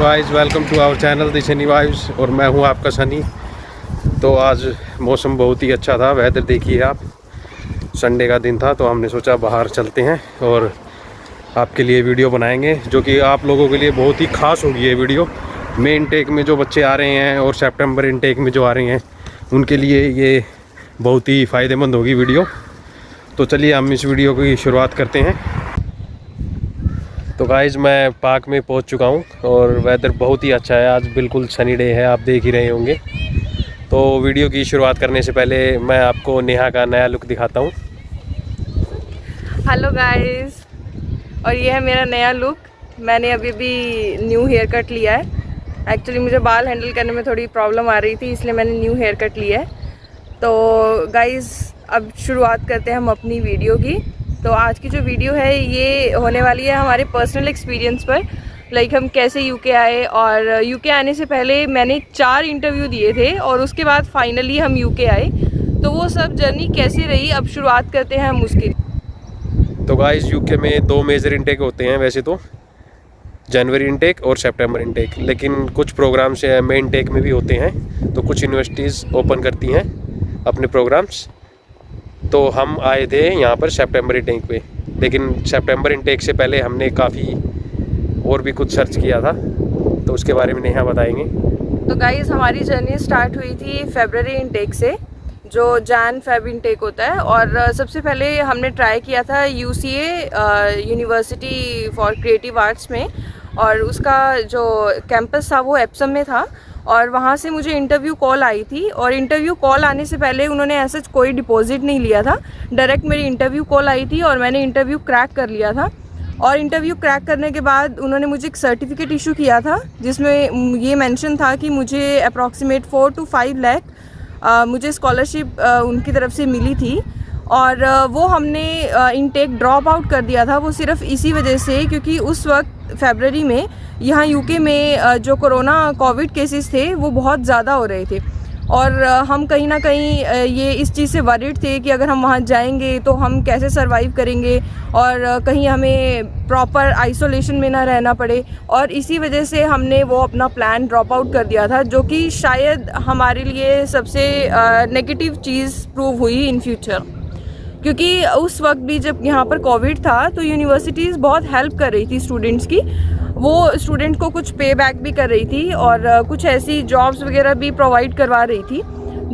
Guys welcome to our channel the sunny vibes और मैं हूं आपका सनी। तो आज मौसम बहुत ही अच्छा था, वेदर देखिए आप। संडे का दिन था तो हमने सोचा बाहर चलते हैं और आपके लिए वीडियो बनाएंगे जो कि आप लोगों के लिए बहुत ही ख़ास होगी ये वीडियो। मई इनटेक में जो बच्चे आ रहे हैं और सितंबर इनटेक में जो आ रहे हैं उनके लिए ये बहुत ही फ़ायदेमंद होगी वीडियो। तो चलिए हम इस वीडियो की शुरुआत करते हैं। तो गाइज़ मैं पार्क में पहुंच चुका हूं और वेदर बहुत ही अच्छा है, आज बिल्कुल सनी डे है, आप देख ही रहे होंगे। तो वीडियो की शुरुआत करने से पहले मैं आपको नेहा का नया लुक दिखाता हूं। हेलो गाइस, और ये है मेरा नया लुक। मैंने अभी न्यू हेयर कट लिया है। एक्चुअली मुझे बाल हैंडल करने में थोड़ी प्रॉब्लम आ रही थी, इसलिए मैंने न्यू हेयर कट लिया है। तो गाइस अब शुरुआत करते हैं हम अपनी वीडियो की। तो आज की जो वीडियो है ये होने वाली है हमारे पर्सनल एक्सपीरियंस पर, लाइक हम कैसे यूके आए। और यूके आने से पहले मैंने 4 इंटरव्यू दिए थे और उसके बाद फाइनली हम यूके आए। तो वो सब जर्नी कैसी रही अब शुरुआत करते हैं हम उसकी। तो गाइज़ यूके में 2 मेजर इनटेक होते हैं वैसे तो, जनवरी इनटेक और सितंबर इनटेक, लेकिन कुछ प्रोग्राम्स मई इनटेक में भी होते हैं। तो कुछ यूनिवर्सिटीज़ ओपन करती हैं अपने प्रोग्राम्स। तो हम आए थे यहाँ पर सितंबर इनटेक पे, लेकिन सितंबर इनटेक से पहले हमने काफ़ी और भी कुछ सर्च किया था, तो उसके बारे में नेहा बताएंगे। तो गाइस हमारी जर्नी स्टार्ट हुई थी फरवरी इनटेक से, जो जैन फेब इनटेक होता है। और सबसे पहले हमने ट्राई किया था UCA university for creative arts में, और उसका जो कैंपस था वो एप्सम में था। और वहाँ से मुझे इंटरव्यू कॉल आई थी, और इंटरव्यू कॉल आने से पहले उन्होंने ऐसा कोई डिपॉजिट नहीं लिया था, डायरेक्ट मेरी इंटरव्यू कॉल आई थी और मैंने इंटरव्यू क्रैक कर लिया था। और इंटरव्यू क्रैक करने के बाद उन्होंने मुझे एक सर्टिफिकेट इशू किया था जिसमें ये मेंशन था कि मुझे अप्रॉक्सीमेट 4 to 5 लाख मुझे स्कॉलरशिप उनकी तरफ से मिली थी। और वो हमने इनटेक ड्रॉप आउट कर दिया था, वो सिर्फ इसी वजह से क्योंकि उस वक्त फरवरी में यहाँ यूके में जो कोरोना कोविड केसेस थे वो बहुत ज़्यादा हो रहे थे। और हम कहीं ना कहीं ये इस चीज़ से वरीड थे कि अगर हम वहाँ जाएंगे तो हम कैसे सरवाइव करेंगे और कहीं हमें प्रॉपर आइसोलेशन में ना रहना पड़े। और इसी वजह से हमने वो अपना प्लान ड्रॉप आउट कर दिया था, जो कि शायद हमारे लिए सबसे नेगेटिव चीज़ प्रूव हुई इन फ्यूचर। क्योंकि उस वक्त भी जब यहाँ पर कोविड था तो यूनिवर्सिटीज़ बहुत हेल्प कर रही थी स्टूडेंट्स की, वो स्टूडेंट को कुछ पे बैक भी कर रही थी और कुछ ऐसी जॉब्स वगैरह भी प्रोवाइड करवा रही थी,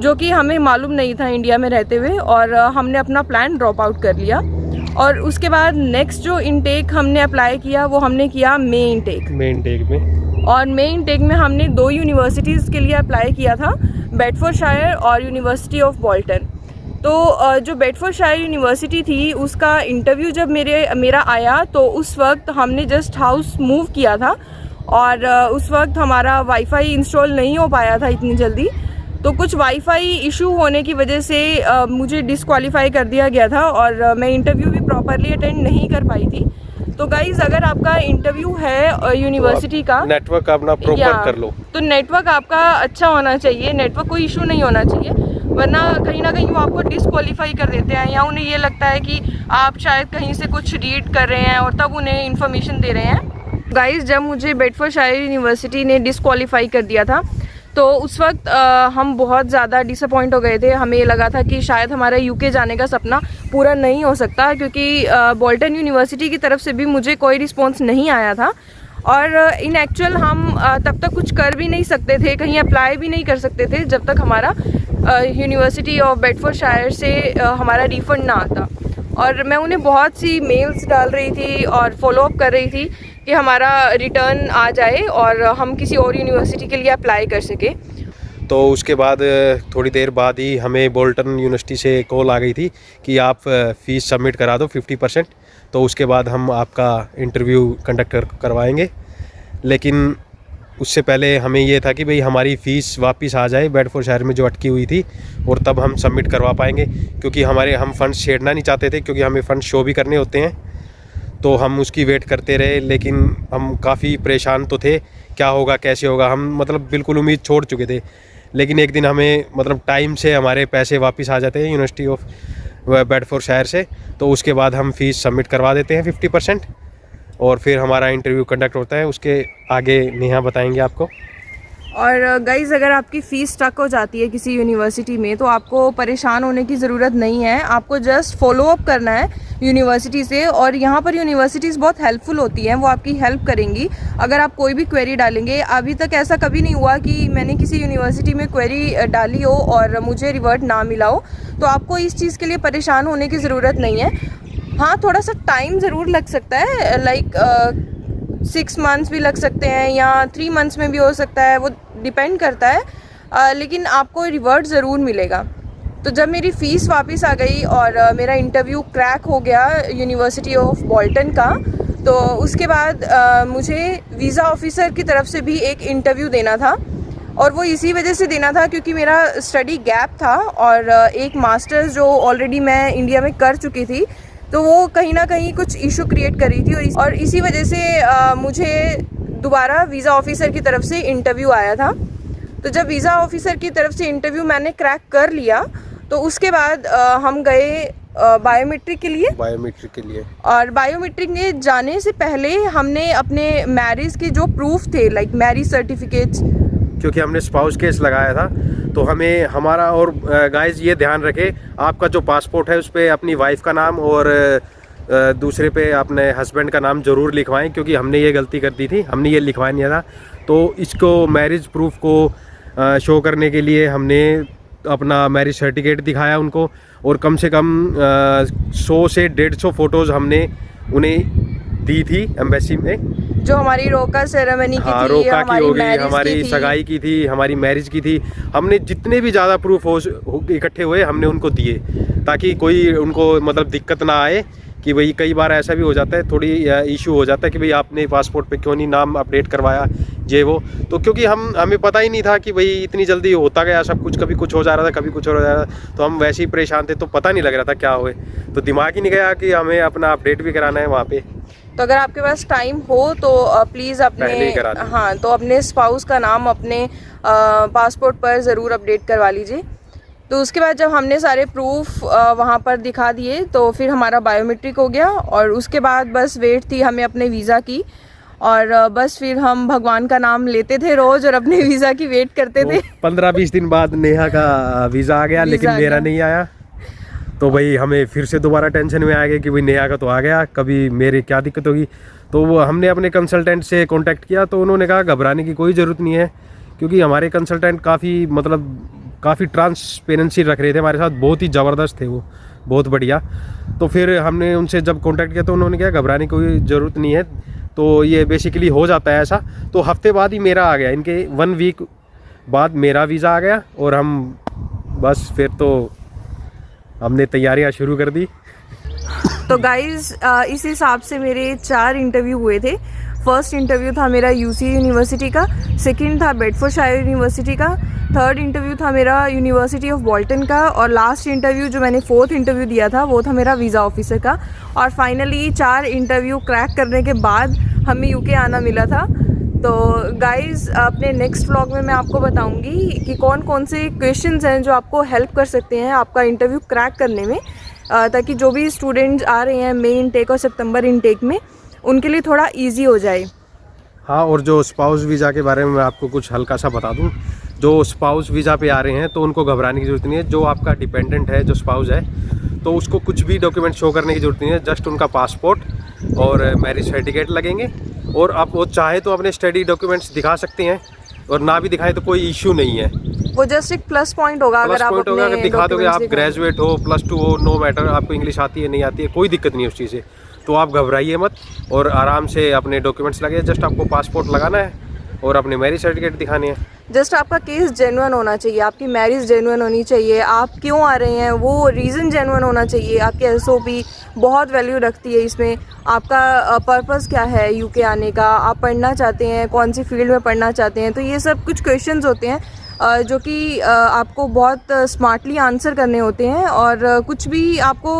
जो कि हमें मालूम नहीं था इंडिया में रहते हुए। और हमने अपना प्लान ड्रॉप आउट कर लिया। और उसके बाद नेक्स्ट जो इनटेक हमने अप्लाई किया वो हमने किया मई इनटेक में। और मई इनटेक में हमने 2 यूनिवर्सिटीज़ के लिए अप्लाई किया था, बेडफोर्डशायर और यूनिवर्सिटी ऑफ बोल्टन। तो जो बेडफोर्डशायर यूनिवर्सिटी थी उसका इंटरव्यू जब मेरा आया तो उस वक्त हमने जस्ट हाउस मूव किया था और उस वक्त हमारा वाईफाई इंस्टॉल नहीं हो पाया था इतनी जल्दी। तो कुछ वाईफाई इशू होने की वजह से मुझे डिस्क्वालीफाई कर दिया गया था और मैं इंटरव्यू भी प्रॉपरली अटेंड नहीं कर पाई थी। तो गाइज़ अगर आपका इंटरव्यू है यूनिवर्सिटी का, नेटवर्क अपना प्रॉपर कर लो। तो नेटवर्क आपका अच्छा होना चाहिए, नेटवर्क कोई इशू नहीं होना चाहिए, वरना कहीं ना कहीं वो आपको डिस्क्वालीफाई कर देते हैं या उन्हें ये लगता है कि आप शायद कहीं से कुछ रीड कर रहे हैं और तब उन्हें इन्फॉर्मेशन दे रहे हैं। गाइस जब मुझे बेडफोर्डशायर यूनिवर्सिटी ने डिस्क्वालीफाई कर दिया था तो उस वक्त हम बहुत ज़्यादा डिसअपॉइंट हो गए थे। हमें लगा था कि शायद हमारा यूके जाने का सपना पूरा नहीं हो सकता, क्योंकि बोल्टन यूनिवर्सिटी की तरफ से भी मुझे कोई रिस्पॉन्स नहीं आया था। और इन एक्चुअल हम तब तक कुछ कर भी नहीं सकते थे, कहीं अप्लाई भी नहीं कर सकते थे जब तक हमारा यूनिवर्सिटी ऑफ बेडफोर्डशायर से हमारा रिफ़ंड ना आता। और मैं उन्हें बहुत सी मेल्स डाल रही थी और फॉलोअप कर रही थी कि हमारा रिटर्न आ जाए और हम किसी और यूनिवर्सिटी के लिए अप्लाई कर सके। तो उसके बाद थोड़ी देर बाद ही हमें बोल्टन यूनिवर्सिटी से कॉल आ गई थी कि आप फ़ीस सबमिट करा दो 50%, तो उसके बाद हम आपका इंटरव्यू कंडक्ट करवाएंगे। लेकिन उससे पहले हमें ये था कि भाई हमारी फ़ीस वापस आ जाए बेडफोर्डशायर में जो अटकी हुई थी, और तब हम सबमिट करवा पाएंगे, क्योंकि हम फ़ंड्स छेड़ना नहीं चाहते थे, क्योंकि हमें फ़ंड शो भी करने होते हैं। तो हम उसकी वेट करते रहे, लेकिन हम काफ़ी परेशान तो थे, क्या होगा कैसे होगा, हम मतलब बिल्कुल उम्मीद छोड़ चुके थे। लेकिन एक दिन हमें मतलब टाइम से हमारे पैसे वापस आ जाते हैं यूनिवर्सिटी ऑफ बेडफोर्डशायर से, तो उसके बाद हम फ़ीस सबमिट करवा देते हैं 50%। और फिर हमारा इंटरव्यू कंडक्ट होता है। उसके आगे नेहा बताएंगे आपको। और गाइज़, अगर आपकी फ़ीस स्टक हो जाती है किसी यूनिवर्सिटी में तो आपको परेशान होने की ज़रूरत नहीं है। आपको जस्ट फॉलो अप करना है यूनिवर्सिटी से, और यहाँ पर यूनिवर्सिटीज़ बहुत हेल्पफुल होती हैं, वो आपकी हेल्प करेंगी अगर आप कोई भी क्वेरी डालेंगे। अभी तक ऐसा कभी नहीं हुआ कि मैंने किसी यूनिवर्सिटी में क्वेरी डाली हो और मुझे रिवर्ट ना मिला हो, तो आपको इस चीज़ के लिए परेशान होने की ज़रूरत नहीं है। हाँ, थोड़ा सा टाइम ज़रूर लग सकता है, लाइक 6 मंथ्स भी लग सकते हैं या 3 मंथ्स में भी हो सकता है, वो डिपेंड करता है, लेकिन आपको रिवर्ट ज़रूर मिलेगा। तो जब मेरी फ़ीस वापस आ गई और मेरा इंटरव्यू क्रैक हो गया यूनिवर्सिटी ऑफ बोल्टन का, तो उसके बाद मुझे वीज़ा ऑफिसर की तरफ से भी एक इंटरव्यू देना था, और वो इसी वजह से देना था क्योंकि मेरा स्टडी गैप था और एक मास्टर्स जो ऑलरेडी मैं इंडिया में कर चुकी थी, तो वो कहीं ना कहीं कुछ इशू क्रिएट कर रही थी, और इसी वजह से मुझे दोबारा वीज़ा ऑफिसर की तरफ से इंटरव्यू आया था। तो जब वीज़ा ऑफिसर की तरफ से इंटरव्यू मैंने क्रैक कर लिया, तो उसके बाद हम गए बायोमेट्रिक के लिए। और बायोमेट्रिक में जाने से पहले हमने अपने मैरिज के जो प्रूफ थे, लाइक मैरिज सर्टिफिकेट्स, क्योंकि हमने स्पाउस केस लगाया था, तो हमें हमारा, और गाइस ये ध्यान रखें, आपका जो पासपोर्ट है उस पर अपनी वाइफ का नाम और दूसरे पे अपने हस्बैंड का नाम ज़रूर लिखवाएं, क्योंकि हमने ये गलती कर दी थी, हमने ये लिखवाया नहीं था। तो इसको मैरिज प्रूफ को शो करने के लिए हमने अपना मैरिज सर्टिफिकेट दिखाया उनको, और कम से कम 100 से 150 फ़ोटोज़ हमने उन्हें दी थी एम्बेसी में, जो हमारी रोका सेरेमनी की थी, रोका की होगी, हमारी सगाई की थी, हमारी मैरिज की थी। हमने जितने भी ज़्यादा प्रूफ इकट्ठे हुए हमने उनको दिए, ताकि कोई उनको मतलब दिक्कत ना आए कि भाई कई बार ऐसा भी हो जाता है, थोड़ी इशू हो जाता है कि भाई आपने पासपोर्ट पे क्यों नहीं नाम अपडेट करवाया, ये वो। तो क्योंकि हमें पता ही नहीं था कि भाई इतनी जल्दी होता गया सब कुछ, कभी कुछ हो जा रहा था, कभी कुछ हो जा रहा था, तो हम वैसे ही परेशान थे, तो पता नहीं लग रहा था क्या हुए, तो दिमाग ही नहीं गया कि हमें अपना अपडेट भी कराना है वहाँ पे। तो अगर आपके पास टाइम हो तो प्लीज़ अपने स्पाउस का नाम अपने पासपोर्ट पर ज़रूर अपडेट करवा लीजिए। तो उसके बाद जब हमने सारे प्रूफ वहाँ पर दिखा दिए, तो फिर हमारा बायोमेट्रिक हो गया, और उसके बाद बस वेट थी हमें अपने वीज़ा की, और बस फिर हम भगवान का नाम लेते थे रोज़ और अपने वीज़ा की वेट करते थे। 15-20 दिन बाद नेहा का वीज़ा आ गया, लेकिन मेरा नहीं आया। तो भाई हमें फिर से दोबारा टेंशन में आ गया कि भाई नेहा का तो आ गया, कभी मेरे क्या दिक्कत होगी। तो वो हमने अपने कंसल्टेंट से कांटेक्ट किया, तो उन्होंने कहा घबराने की कोई ज़रूरत नहीं है, क्योंकि हमारे कंसल्टेंट काफ़ी ट्रांसपेरेंसी रख रहे थे हमारे साथ, बहुत ही ज़बरदस्त थे वो, बहुत बढ़िया। तो फिर हमने उनसे जब कांटेक्ट किया तो उन्होंने कहा घबराने की कोई ज़रूरत नहीं है, तो ये बेसिकली हो जाता है ऐसा। तो हफ्ते बाद ही मेरा आ गया, इनके 1 वीक बाद मेरा वीज़ा आ गया, और हम बस फिर तो हमने तैयारियां शुरू कर दी। तो गाइज़, इस हिसाब से मेरे 4 इंटरव्यू हुए थे। फर्स्ट इंटरव्यू था मेरा यूसी यूनिवर्सिटी का, सेकंड था बेडफोर्डशायर यूनिवर्सिटी का, थर्ड इंटरव्यू था मेरा यूनिवर्सिटी ऑफ बोल्टन का, और लास्ट इंटरव्यू जो मैंने 4th इंटरव्यू दिया था वो था मेरा वीज़ा ऑफिसर का। और फाइनली 4 इंटरव्यू क्रैक करने के बाद हमें यूके आना मिला था। तो गाइज़, अपने नेक्स्ट व्लॉग में मैं आपको बताऊंगी कि कौन कौन से क्वेश्चंस हैं जो आपको हेल्प कर सकते हैं आपका इंटरव्यू क्रैक करने में, ताकि जो भी स्टूडेंट्स आ रहे हैं मई इनटेक और सितंबर इनटेक में, उनके लिए थोड़ा इजी हो जाए। हाँ, और जो स्पाउस वीज़ा के बारे में मैं आपको कुछ हल्का सा बता दूं, जो स्पाउस वीज़ा पे आ रहे हैं तो उनको घबराने की ज़रूरत नहीं है। जो आपका डिपेंडेंट है, जो स्पाउस है, तो उसको कुछ भी डॉक्यूमेंट शो करने की ज़रूरत नहीं है, जस्ट उनका पासपोर्ट और मैरिज सर्टिफिकेट लगेंगे। और आप वो चाहे तो अपने स्टडी डॉक्यूमेंट्स दिखा सकते हैं, और ना भी दिखाए तो कोई इशू नहीं है, वो जस्ट एक प्लस पॉइंट होगा। अगर आप अगर दिखा दोगे, आप ग्रेजुएट हो, +2 हो, नो मैटर, आपको इंग्लिश आती है नहीं आती है, कोई दिक्कत नहीं है उस चीज़ से। तो आप घबराइए मत और आराम से अपने डॉक्यूमेंट्स लगे, जस्ट आपको पासपोर्ट लगाना है और अपने मैरिज सर्टिफिकेट दिखाने हैं। जस्ट आपका केस जेन्युइन होना चाहिए, आपकी मैरिज जेन्युइन होनी चाहिए, आप क्यों आ रहे हैं वो रीज़न जेन्युइन होना चाहिए, आपकी एसओपी बहुत वैल्यू रखती है इसमें। आपका पर्पस क्या है यूके आने का, आप पढ़ना चाहते हैं, कौन सी फील्ड में पढ़ना चाहते हैं, तो ये सब कुछ क्वेश्चंस होते हैं जो कि आपको बहुत स्मार्टली आंसर करने होते हैं। और कुछ भी आपको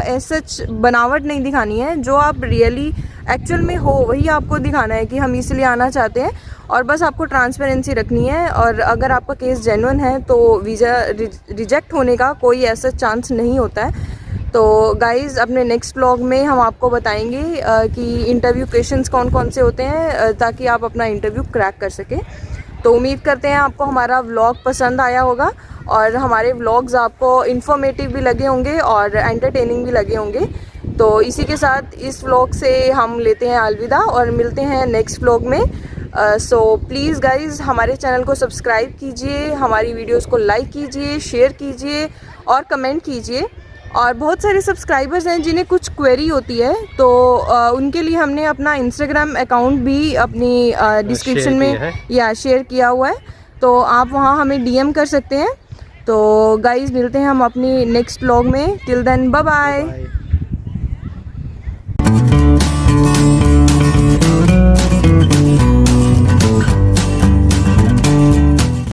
एज सच बनावट नहीं दिखानी है, जो आप रियली एक्चुअल में हो वही आपको दिखाना है कि हम इसलिए आना चाहते हैं, और बस आपको ट्रांसपेरेंसी रखनी है। और अगर आपका केस जेन्युइन है तो वीज़ा रिजेक्ट होने का कोई ऐसा चांस नहीं होता है। तो गाइज़ अपने नेक्स्ट व्लॉग में हम आपको बताएंगे कि इंटरव्यू क्वेश्चंस कौन कौन से होते हैं ताकि आप अपना इंटरव्यू क्रैक कर सकें। तो उम्मीद करते हैं आपको हमारा व्लॉग पसंद आया होगा और हमारे व्लॉग्स आपको इन्फॉर्मेटिव भी लगे होंगे और एंटरटेनिंग भी लगे होंगे। तो इसी के साथ इस व्लॉग से हम लेते हैं अलविदा और मिलते हैं नेक्स्ट व्लॉग में। सो प्लीज़ गाइज़ हमारे चैनल को सब्सक्राइब कीजिए, हमारी वीडियोस को लाइक कीजिए, शेयर कीजिए और कमेंट कीजिए। और बहुत सारे सब्सक्राइबर्स हैं जिन्हें कुछ क्वेरी होती है, तो उनके लिए हमने अपना इंस्टाग्राम अकाउंट भी अपनी डिस्क्रिप्शन में या शेयर किया हुआ है, तो आप वहाँ हमें डीएम कर सकते हैं। तो गाइज़ मिलते हैं हम अपनी नेक्स्ट व्लॉग में। Till then bye bye.